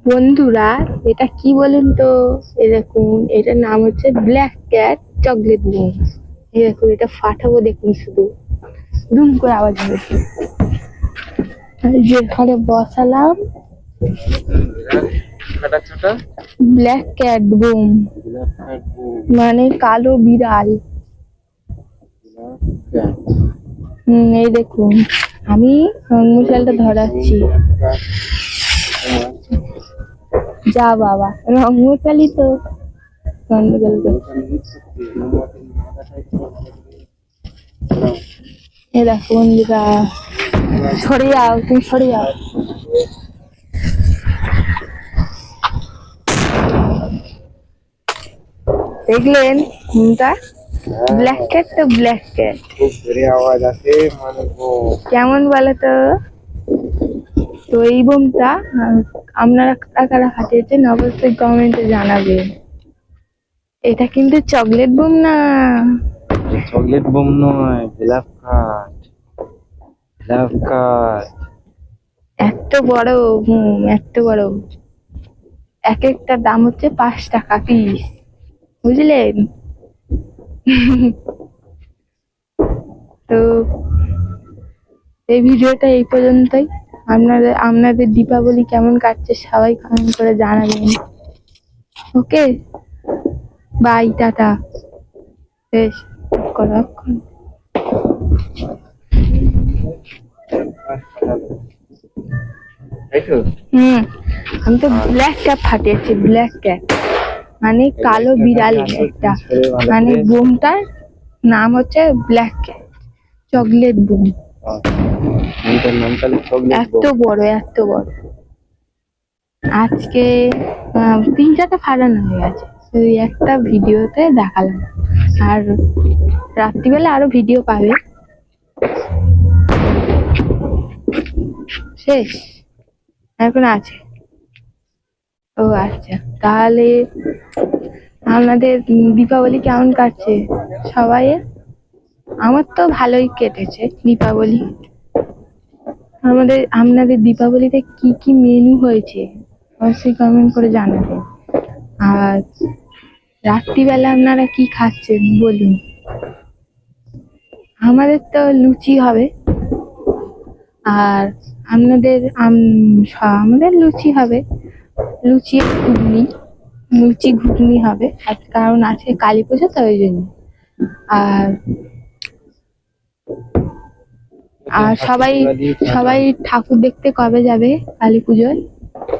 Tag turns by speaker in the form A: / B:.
A: বন্ধুরা, এটা কি বলুন তো? এই দেখুন, এটার নাম হচ্ছে ব্ল্যাক ক্যাট চকলেট বুম। এই দেখুন, এটা ফাটাবো দেখুন, শুধু দুম করে আওয়াজ হবে। যেখানে বসালাম ব্ল্যাক ক্যাট বুম, মানে কালো বিড়াল। এই দেখুন, আমি মশালটা ধরাচ্ছি। যা বাবা, রঙমশালি তো গন্ডগোল করছে। এ দেখো বন্ধুরা, সরে যাও, তুমি সরে যাও। দেখলেন ঘুমটা? ব্ল্যাক ক্যাট তো ব্ল্যাক ক্যাট।
B: খুব জোরে আওয়াজ আসে, মানে
A: কেমন বলো তো? তো এই বোমটা আপনারা কারা কারা ফাটিয়েছেন অবশ্যই কমেন্টে জানাবেন। এটা কিন্তু চকলেট বোম না।
B: চকলেট বোম নয়, ব্ল্যাক কাট। ব্ল্যাক কাট
A: এত বড় বোম, এত বড়। এক একটা দাম হচ্ছে 5 টাকা পিস, বুঝলেন? তো এই ভিডিওটা এই পর্যন্তই। আপনাদের দীপাবলি কেমন কাটছে সবাই কমেন্ট করে জানাবেন। ওকে, বাই, টাটা। বেশ করো। আমি তো ব্ল্যাক ক্যাট ফাটিয়েছি, ব্ল্যাক ক্যাট মানে কালো বিড়াল একটা। মানে বোমটার নাম হচ্ছে ব্ল্যাক ক্যাট চকলেট বুম। এত বড়, এত বড়। আজকে 3-4টা ফাটানো হয়ে গেছে, ওই একটা ভিডিওতে দেখালাম। আর রাত্রিবেলা আরো ভিডিও পাবে। শেষ এখন আছে? ও আচ্ছা, তাহলে আপনাদের দীপাবলি কেমন কাটছে সবাই? আমার তো ভালোই কেটেছে দীপাবলি। আপনাদের দীপাবলিতে কি কি মেনু হয়েছে অবশ্যই কমেন্ট করে জানাবেন। আর রাত্রিবেলা আপনারা কি খাচ্ছেন বলুন? আমাদের তো লুচি হবে। আর আপনাদের আমাদের লুচি হবে, লুচি ঘুগনি। লুচি ঘুগনি হবে, আর কারণ আছে কালী পুজো, তো ওই জন্য। আর আর সবাই সবাই ঠাকুর দেখতে কবে যাবে কালী পুজোয়?